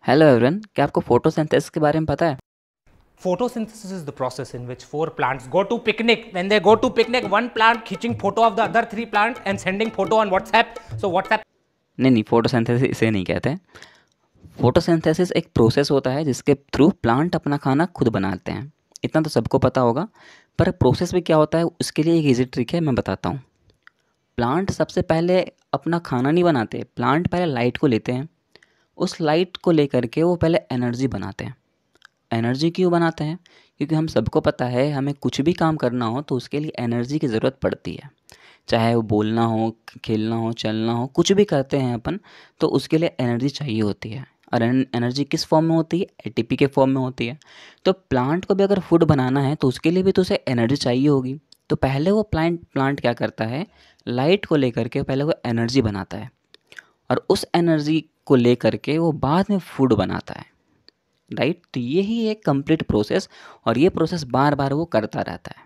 Hello एवरन, क्या आपको photosynthesis के बारे में पता है? Photosynthesis is the process in which four plants go to picnic. When they go to picnic, one plant खींचिंग photo of the other three plant and sending photo on WhatsApp. So WhatsApp नहीं नहीं, photosynthesis इसे नहीं कहते हैं। Photosynthesis एक process होता है जिसके थ्रू प्लांट अपना खाना खुद बनाते हैं। इतना तो सबको पता होगा, पर प्रोसेस में क्या होता है उसके लिए एक ईजी ट्रिक है, मैं बताता हूँ। प्लांट सबसे पहले अपना खाना नहीं बनाते, प्लांट पहले लाइट को लेते हैं। उस लाइट को लेकर के वो पहले एनर्जी बनाते हैं। एनर्जी क्यों बनाते हैं? क्योंकि हम सबको पता है, हमें कुछ भी काम करना हो तो उसके लिए एनर्जी की ज़रूरत पड़ती है। चाहे वो बोलना हो, खेलना हो, चलना हो, कुछ भी करते हैं अपन, तो उसके लिए एनर्जी चाहिए होती है। और एनर्जी किस फॉर्म में होती है? एटीपी के फॉर्म में होती है। तो प्लांट को भी अगर फूड बनाना है तो उसके लिए भी तो उसे एनर्जी चाहिए होगी। तो पहले वो प्लांट प्लांट क्या करता है, लाइट को लेकर के पहले वो एनर्जी बनाता है, और उस एनर्जी को लेकर के वो बाद में फूड बनाता है। राइट? तो ये ही एक कंप्लीट प्रोसेस, और ये प्रोसेस बार बार वो करता रहता है।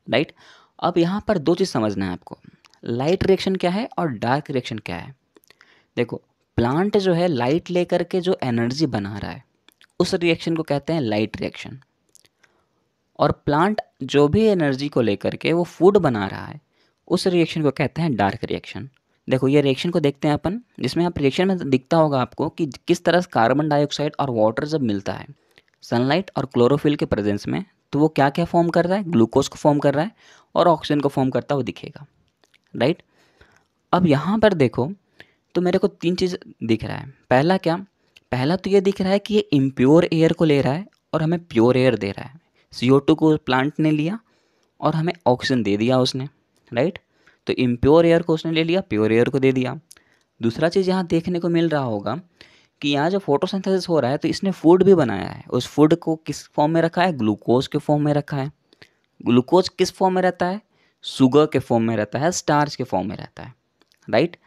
राइट? अब यहाँ पर दो चीज़ समझना है आपको, लाइट रिएक्शन क्या है और डार्क रिएक्शन क्या है। देखो, प्लांट जो है लाइट लेकर के जो एनर्जी बना रहा है उस रिएक्शन को कहते हैं लाइट रिएक्शन। और प्लांट जो भी एनर्जी को लेकर के वो फूड बना रहा है उस रिएक्शन को कहते हैं डार्क रिएक्शन। देखो, ये रिएक्शन को देखते हैं अपन, जिसमें आप रिएक्शन में दिखता होगा आपको कि किस तरह से कार्बन डाइऑक्साइड और वाटर जब मिलता है सनलाइट और क्लोरोफिल के प्रेजेंस में, तो वो क्या क्या फॉर्म कर रहा है, ग्लूकोज को फॉर्म कर रहा है और ऑक्सीजन को फॉर्म करता हुआ दिखेगा। राइट? अब यहाँ पर देखो, तो मेरे को तीन चीज़ दिख रहा है। पहला क्या? पहला तो ये दिख रहा है कि ये इम्प्योर एयर को ले रहा है और हमें प्योर एयर दे रहा है। CO2 को प्लांट ने लिया और हमें ऑक्सीजन दे दिया उसने। राइट? तो इम्प्योर एयर को उसने ले लिया, प्योर एयर को दे दिया। दूसरा चीज़ यहाँ देखने को मिल रहा होगा कि यहाँ जो फोटोसिंथेसिस हो रहा है तो इसने फूड भी बनाया है। उस फूड को किस फॉर्म में रखा है? ग्लूकोज के फॉर्म में रखा है। ग्लूकोज किस फॉर्म में रहता है? शुगर के फॉर्म में रहता है, स्टार्च के फॉर्म में रहता है। राइट?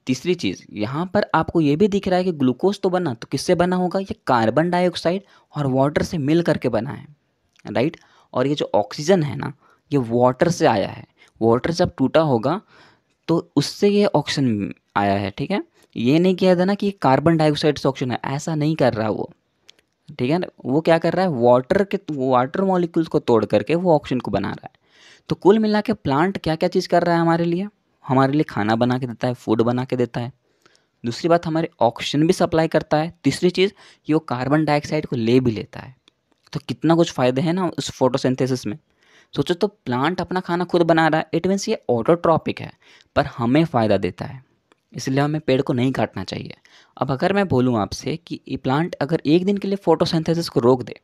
तीसरी चीज़ यहाँ पर आपको ये भी दिख रहा है कि ग्लूकोज तो बना, तो किससे बना होगा? ये कार्बन डाइऑक्साइड और वाटर से मिल करके बना है। राइट? और ये जो ऑक्सीजन है ना, ये वाटर से आया है। वाटर जब टूटा होगा तो उससे ये ऑक्सीजन आया है। ठीक है? ये नहीं किया था ना कि कार्बन डाइऑक्साइड से ऑक्सीजन है, ऐसा नहीं कर रहा वो। ठीक है ना? वो क्या कर रहा है, वाटर मॉलिक्यूल्स को तोड़ करके वो ऑक्सीजन को बना रहा है। तो कुल मिला के प्लांट क्या क्या चीज़ कर रहा है हमारे लिए खाना बना के देता है, फूड बना के देता है। दूसरी बात, हमारे ऑक्सीजन भी सप्लाई करता है। तीसरी चीज़, ये वो कार्बन डाइऑक्साइड को ले भी लेता है। तो कितना कुछ फ़ायदे हैं ना उस फोटोसिंथेसिस में। सोचो, तो प्लांट अपना खाना खुद बना रहा है, इट मीन्स ये ऑटोट्रॉपिक है, पर हमें फ़ायदा देता है। इसलिए हमें पेड़ को नहीं काटना चाहिए। अब अगर मैं बोलूँ आपसे कि ये प्लांट अगर एक दिन के लिए फोटोसिंथेसिस को रोक दे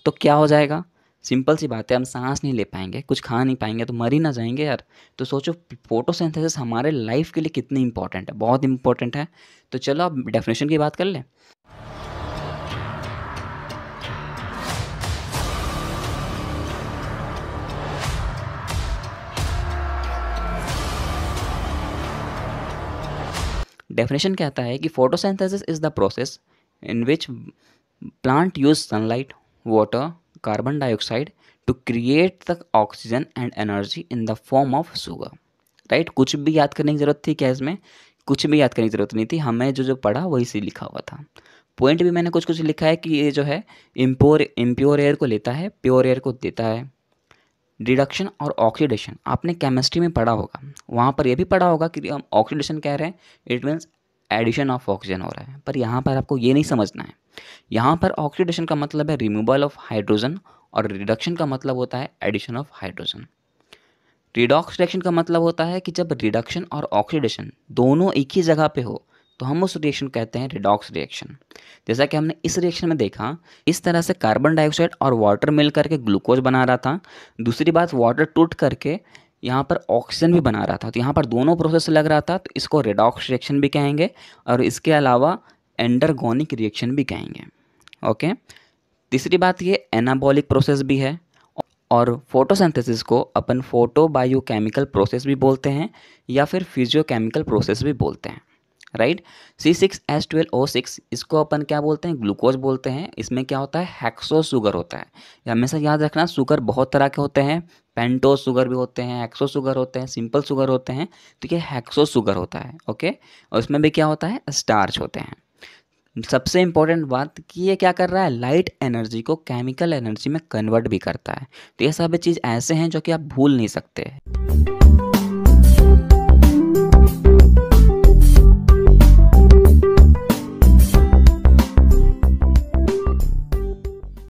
तो क्या हो जाएगा? सिंपल सी बात है, हम सांस नहीं ले पाएंगे, कुछ खा नहीं पाएंगे, तो मर ही ना जाएंगे यार। तो सोचो, फोटोसिंथेसिस हमारे लाइफ के लिए कितनी इंपॉर्टेंट है, बहुत इंपॉर्टेंट है। तो चलो अब डेफिनेशन की बात कर लें। डेफिनेशन कहता है कि photosynthesis is the process in which plant use sunlight, water, carbon dioxide to create the oxygen and energy in the form of sugar. Right? कुछ भी याद करने की ज़रूरत थी क्या इसमें? कुछ भी याद करने की ज़रूरत नहीं थी, हमें जो जो पढ़ा वही से लिखा हुआ था। पॉइंट भी मैंने कुछ कुछ लिखा है कि ये जो है इम्प्योर एयर को लेता है, प्योर एयर को देता है। रिडक्शन और ऑक्सीडेशन आपने केमिस्ट्री में पढ़ा होगा, वहाँ पर यह भी पढ़ा होगा कि हम ऑक्सीडेशन कह रहे हैं, it means addition of oxygen हो रहा है। पर यहाँ पर आपको ये नहीं समझना है। यहाँ पर ऑक्सीडेशन का मतलब है रिमूवल ऑफ हाइड्रोजन, और रिडक्शन का मतलब होता है addition of hydrogen. Redox reaction का मतलब होता है कि जब रिडक्शन और ऑक्सीडेशन दोनों एक ही जगह पे हो तो हम उस रिएक्शन को कहते हैं रिडॉक्स रिएक्शन। जैसा कि हमने इस रिएक्शन में देखा, इस तरह से कार्बन डाइऑक्साइड और वाटर मिल करके ग्लूकोज बना रहा था। दूसरी बात, वाटर टूट करके यहाँ पर ऑक्सीजन भी बना रहा था। तो यहाँ पर दोनों प्रोसेस लग रहा था, तो इसको रिडॉक्स रिएक्शन भी कहेंगे, और इसके अलावा एंडरगोनिक रिएक्शन भी कहेंगे। ओके? तीसरी बात, ये एनाबॉलिक प्रोसेस भी है। और फोटोसिंथेसिस को अपन फोटो बायोकेमिकल प्रोसेस भी बोलते हैं, या फिर फिजियोकेमिकल प्रोसेस भी बोलते हैं। राइट? C6H12O6 इसको अपन क्या बोलते हैं? ग्लूकोज बोलते हैं। इसमें क्या होता है? हेक्सो शुगर होता है। ये हमेशा याद रखना, शुगर बहुत तरह के होते हैं। पेंटोज शुगर भी होते हैं, हेक्सो शुगर होते हैं, सिंपल शुगर होते हैं। तो ये हेक्सो शुगर होता है। ओके? और इसमें भी क्या होता है? स्टार्च होते हैं। सबसे इम्पोर्टेंट बात कि ये क्या कर रहा है, लाइट एनर्जी को केमिकल एनर्जी में कन्वर्ट भी करता है। तो ये सब चीज़ ऐसे हैं जो कि आप भूल नहीं सकते।